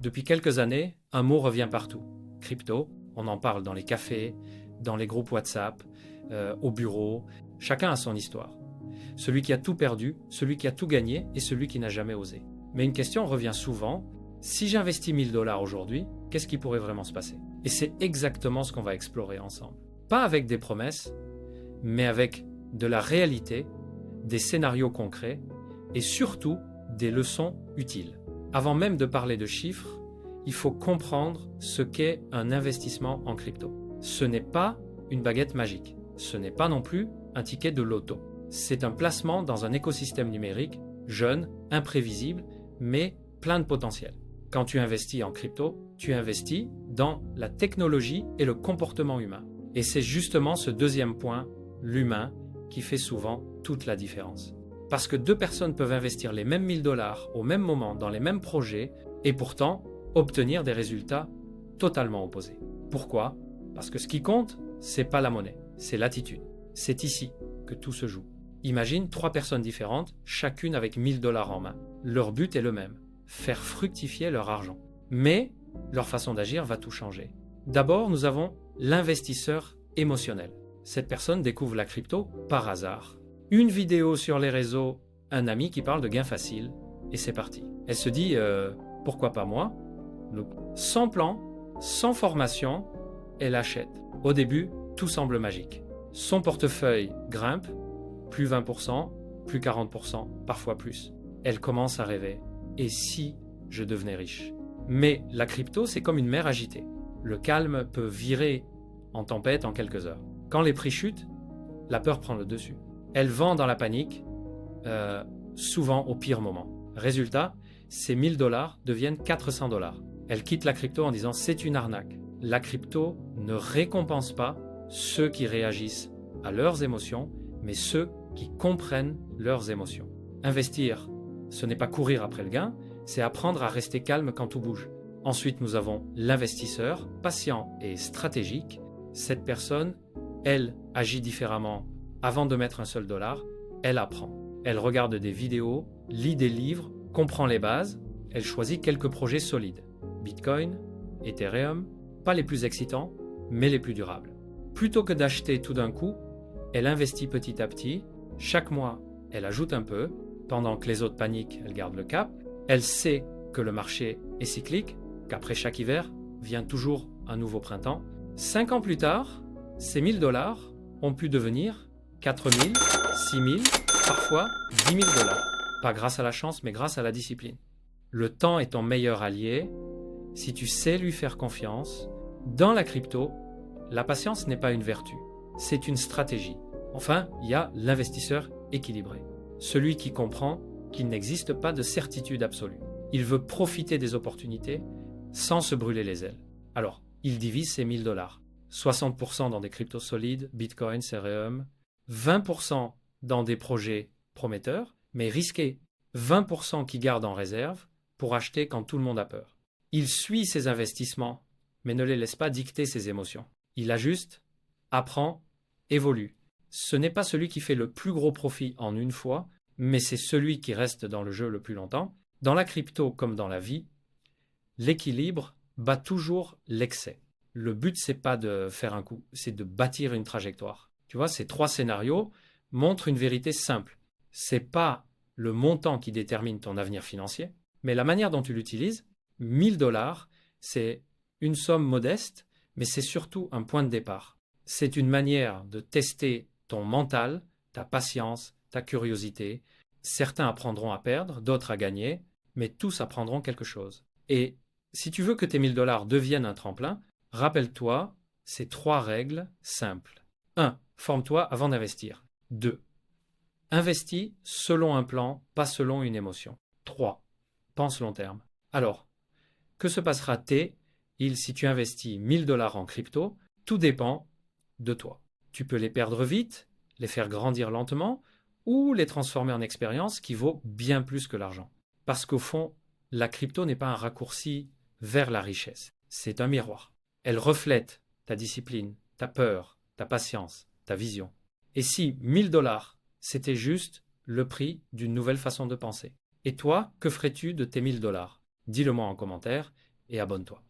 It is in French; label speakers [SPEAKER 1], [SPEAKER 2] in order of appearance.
[SPEAKER 1] Depuis quelques années, un mot revient partout. Crypto, on en parle dans les cafés, dans les groupes WhatsApp, au bureau. Chacun a son histoire. Celui qui a tout perdu, celui qui a tout gagné et celui qui n'a jamais osé. Mais une question revient souvent. Si j'investis 1000 $ aujourd'hui, qu'est-ce qui pourrait vraiment se passer? Et c'est exactement ce qu'on va explorer ensemble. Pas avec des promesses, mais avec de la réalité, des scénarios concrets et surtout des leçons utiles. Avant même de parler de chiffres, il faut comprendre ce qu'est un investissement en crypto. Ce n'est pas une baguette magique. Ce n'est pas non plus un ticket de loto. C'est un placement dans un écosystème numérique jeune, imprévisible, mais plein de potentiel. Quand tu investis en crypto, tu investis dans la technologie et le comportement humain. Et c'est justement ce deuxième point, l'humain, qui fait souvent toute la différence. Parce que deux personnes peuvent investir les mêmes 1000 $ au même moment dans les mêmes projets et pourtant obtenir des résultats totalement opposés. Pourquoi? Parce que ce qui compte, c'est pas la monnaie, c'est l'attitude. C'est ici que tout se joue. Imagine 3 personnes différentes, chacune avec 1000 $ en main. Leur but est le même, faire fructifier leur argent. Mais leur façon d'agir va tout changer. D'abord, nous avons l'investisseur émotionnel. Cette personne découvre la crypto par hasard. Une vidéo sur les réseaux, un ami qui parle de gains faciles, et c'est parti. Elle se dit pourquoi pas moi? Donc, sans plan, sans formation, elle achète. Au début, tout semble magique. Son portefeuille grimpe, plus 20%, plus 40%, parfois plus. Elle commence à rêver. Et si je devenais riche? Mais la crypto, c'est comme une mer agitée. Le calme peut virer en tempête en quelques heures. Quand les prix chutent, la peur prend le dessus. Elle vend dans la panique, souvent au pire moment. Résultat, ces 1000 $ deviennent 400 $. Elle quitte la crypto en disant c'est une arnaque. La crypto ne récompense pas ceux qui réagissent à leurs émotions, mais ceux qui comprennent leurs émotions. Investir, ce n'est pas courir après le gain, c'est apprendre à rester calme quand tout bouge. Ensuite, nous avons l'investisseur, patient et stratégique. Cette personne, elle agit différemment. Avant de mettre un seul dollar, elle apprend. Elle regarde des vidéos, lit des livres, comprend les bases. Elle choisit quelques projets solides. Bitcoin, Ethereum, pas les plus excitants, mais les plus durables. Plutôt que d'acheter tout d'un coup, elle investit petit à petit. Chaque mois, elle ajoute un peu. Pendant que les autres paniquent, elle garde le cap. Elle sait que le marché est cyclique, qu'après chaque hiver vient toujours un nouveau printemps. 5 ans plus tard, ces 1000 $ ont pu devenir 4000, 6000, parfois 10 000 $. Pas grâce à la chance, mais grâce à la discipline. Le temps est ton meilleur allié si tu sais lui faire confiance. Dans la crypto, la patience n'est pas une vertu, c'est une stratégie. Enfin, il y a l'investisseur équilibré. Celui qui comprend qu'il n'existe pas de certitude absolue. Il veut profiter des opportunités sans se brûler les ailes. Alors, il divise ses 1000 $. 60% dans des cryptos solides, Bitcoin, Ethereum, 20% dans des projets prometteurs, mais risqués. 20% qui garde en réserve pour acheter quand tout le monde a peur. Il suit ses investissements, mais ne les laisse pas dicter ses émotions. Il ajuste, apprend, évolue. Ce n'est pas celui qui fait le plus gros profit en une fois, mais c'est celui qui reste dans le jeu le plus longtemps. Dans la crypto comme dans la vie, l'équilibre bat toujours l'excès. Le but, c'est pas de faire un coup, c'est de bâtir une trajectoire. Tu vois, ces 3 scénarios montrent une vérité simple. C'est pas le montant qui détermine ton avenir financier, mais la manière dont tu l'utilises. 1000 $, c'est une somme modeste, mais c'est surtout un point de départ. C'est une manière de tester ton mental, ta patience, ta curiosité. Certains apprendront à perdre, d'autres à gagner, mais tous apprendront quelque chose. Et si tu veux que tes 1000 $ deviennent un tremplin, rappelle-toi ces 3 règles simples. 1. Forme-toi avant d'investir. 2. Investis selon un plan, pas selon une émotion. 3. Pense long terme. Alors, que se passera-t-il si tu investis 1000 $ en crypto? Tout dépend de toi. Tu peux les perdre vite, les faire grandir lentement, ou les transformer en expérience qui vaut bien plus que l'argent. Parce qu'au fond, la crypto n'est pas un raccourci vers la richesse. C'est un miroir. Elle reflète ta discipline, ta peur, ta patience, ta vision. Et si 1000 $, c'était juste le prix d'une nouvelle façon de penser? Et toi, que ferais-tu de tes 1000 $? Dis-le moi en commentaire et abonne-toi.